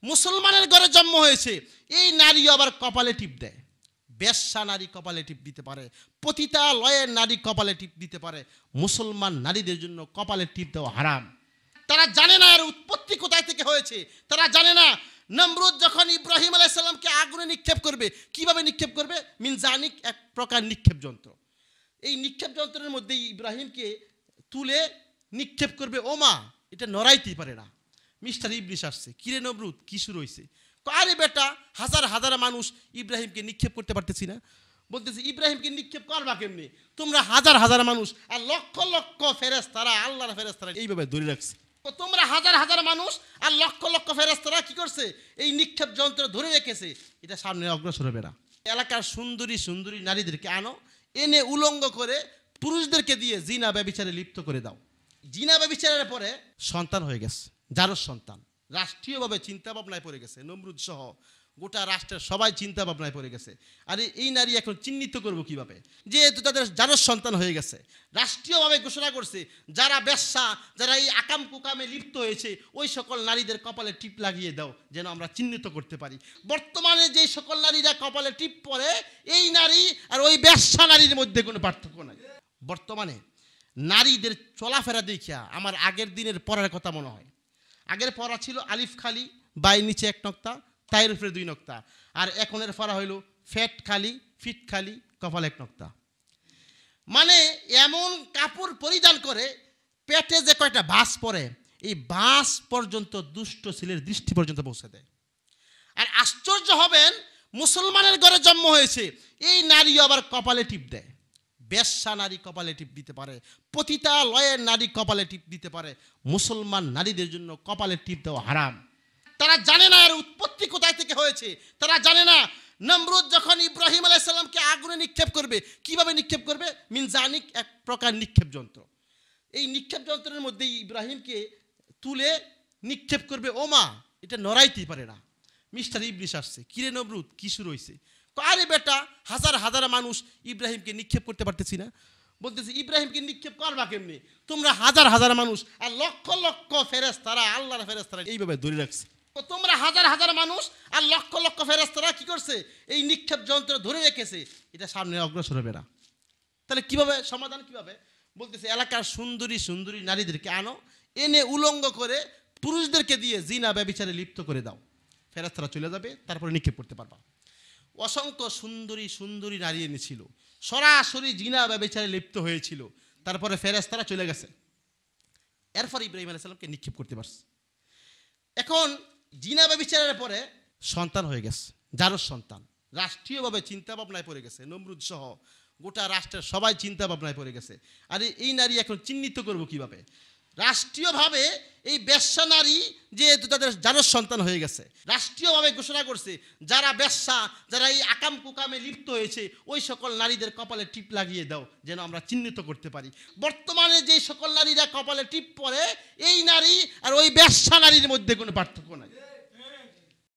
মুসলমানের ঘরে জন্ম হয়েছে, এই নারী আবার কপালে টিপ দেয়। বেশ্যা নারী কপালে টিপ দিতে পারে, পতিতালয়ের নারী কপালে টিপ দিতে পারে। মুসলমান নারীদের জন্য কপালে টিপ দেওয়া হারাম। তারা জানে না এর উৎপত্তি কোথায় থেকে হয়েছে। তারা জানে না নমরুদ যখন ইব্রাহিম আলাইহিস সালামকে আগুনে নিক্ষেপ করবে, কিভাবে নিক্ষেপ করবে? মিনজানিক, এক প্রকার নিক্ষেপ যন্ত্র। এই নিক্ষেপ যন্ত্রের মধ্যে ইব্রাহিমকে তুলে নিক্ষেপ করবে। ওমা, এটা নড়াইতেই পারে না। মিস্টার ইবলিস আসছে, কিরে নমরুদ, কি শুরু হয়েছে? আরে বেটা, হাজার হাজার মানুষ ইব্রাহিমকে নিক্ষেপ করতে পারতেছি না। বলতেছি ইব্রাহিমকে নিক্ষেপ করবা কেমনি? তোমরা হাজার হাজার মানুষ আর লক্ষ লক্ষ ফেরেশতারা, আল্লাহর ফেরেশতারা এইভাবে ধরে রাখছে। তোমরা হাজার হাজার মানুষ আর লক্ষ লক্ষ ফেরেশতারা কি করছে? এই নিক্ষেপ যন্ত্র ধরে রেখেছে। এটা সামনে অগ্রসর হবে না। এলাকার সুন্দরী সুন্দরী নারীদেরকে আনো, এনে উলঙ্গ করে পুরুষদেরকে দিয়ে জিনা ব্যভিচারে লিপ্ত করে দাও। জিনা ব্যভিচারের পরে সন্তান হয়ে গেছে, জারজ সন্তান। রাষ্ট্রীয়ভাবে চিন্তা ভাবনায় পড়ে গেছে, নমরুদ সহ গোটা রাষ্ট্রের সবাই চিন্তা ভাবনায় পড়ে গেছে। আরে এই নারী এখন চিহ্নিত করবো কিভাবে? যেহেতু তাদের জারজ সন্তান হয়ে গেছে, রাষ্ট্রীয়ভাবে ঘোষণা করছে যারা বেশ্যা, যারা এই আকাম কুকামে লিপ্ত হয়েছে, ওই সকল নারীদের কপালে টিপ লাগিয়ে দাও, যেন আমরা চিহ্নিত করতে পারি। বর্তমানে যে সকল নারীরা কপালে টিপ পরে, এই নারী আর ওই বেশ্যা নারীর মধ্যে কোনো পার্থক্য নাই। বর্তমানে নারীদের চলাফেরা দেখিয়া আমার আগের দিনের পড়ার কথা মনে হয়। আগের পড়া ছিল আলিফ খালি, বাই নিচে এক নক্তা, তাইয়ের উপরে দুই নক্তা। আর এখনের পড়া হইল ফ্যাট খালি, ফিট খালি, কপাল এক নক্তা। মানে এমন কাপড় পরিধান করে পেটে যে কয়টা বাস পরে, এই বাস পর্যন্ত দুষ্ট ছেলের দৃষ্টি পর্যন্ত পৌঁছে দেয়। আর আশ্চর্য হবেন, মুসলমানের ঘরে জন্ম হয়েছে, এই নারী আবার কপালে টিপ দেয়। বেশ্যা নারী কপালে টিপ দিতে পারে, পতিতালয়ের নারী কপালে টিপ দিতে পারে। মুসলমান নারীদের জন্য কপালে টিপ দেওয়া হারাম। তারা জানে না এর উৎপত্তি কোথায় থেকে হয়েছে। তারা জানে না নমরুদ যখন ইব্রাহিম আলাইহিস সালামকে আগুনে নিক্ষেপ করবে, কিভাবে নিক্ষেপ করবে? মিনজানিক, এক প্রকার নিক্ষেপ যন্ত্র। এই নিক্ষেপ যন্ত্রের মধ্যে ইব্রাহিমকে তুলে নিক্ষেপ করবে। ওমা, এটা নড়াইতেই পারে না। মিস্টার ইবলিস আসছে, কিরে নমরুদ, কি শুরু হয়েছে? আরে বেটা, হাজার হাজার মানুষ ইব্রাহিমকে নিক্ষেপ করতে পারতেছি না। বলতেছি ইব্রাহিমকে নিক্ষেপ করবা কেমনি? তোমরা হাজার হাজার মানুষ আর লক্ষ লক্ষ ফেরেশতারা, আল্লাহর ফেরেশতারা এইভাবে ধরে রাখছে। তোমরা হাজার হাজার মানুষ আর লক্ষ লক্ষ ফেরেশতারা কি করছে? এই নিক্ষেপ যন্ত্র ধরে রেখেছে। এটা সামনে অগ্রসর হবে না। তাহলে কিভাবে সমাধান? কিভাবে? বলতেছে এলাকার সুন্দরী সুন্দরী নারীদেরকে আনো, এনে উলঙ্গ করে পুরুষদেরকে দিয়ে জিনা ব্যভিচারে লিপ্ত করে দাও। ফেরেশতারা চলে যাবে, তারপরে নিক্ষেপ করতে পারবা। অসংখ্য সুন্দরী সুন্দরী নারী এনেছিল, সরাসরি জিনা ব্যভিচারে লিপ্ত হয়েছিল। তারপরে ফেরেশতারা চলে গেছে। এরপর ইব্রাহিম আলাইহিস সালামকে নিক্ষেপ করতে পারছে। এখন জিনা ব্যভিচারের পরে সন্তান হয়ে গেছে, জারজ সন্তান। রাষ্ট্রীয়ভাবে চিন্তা ভাবনায় পড়ে গেছে, নমরুদ সহ গোটা রাষ্ট্রের সবাই চিন্তা ভাবনায় পড়ে গেছে। আরে এই নারী এখন চিহ্নিত করবো কিভাবে? রাষ্ট্রীয়ভাবে এই বেশ্যা নারী যেহেতু তাদের জারজ সন্তান হয়ে গেছে, রাষ্ট্রীয়ভাবে ঘোষণা করছে যারা বেশ্যা, যারা এই আকাম কুকামে লিপ্ত হয়েছে, ওই সকল নারীদের কপালে টিপ লাগিয়ে দাও, যেন আমরা চিহ্নিত করতে পারি। বর্তমানে যে সকল নারীরা কপালে টিপ পরে, এই নারী আর ওই বেশ্যা নারীর মধ্যে কোনো পার্থক্য নাই।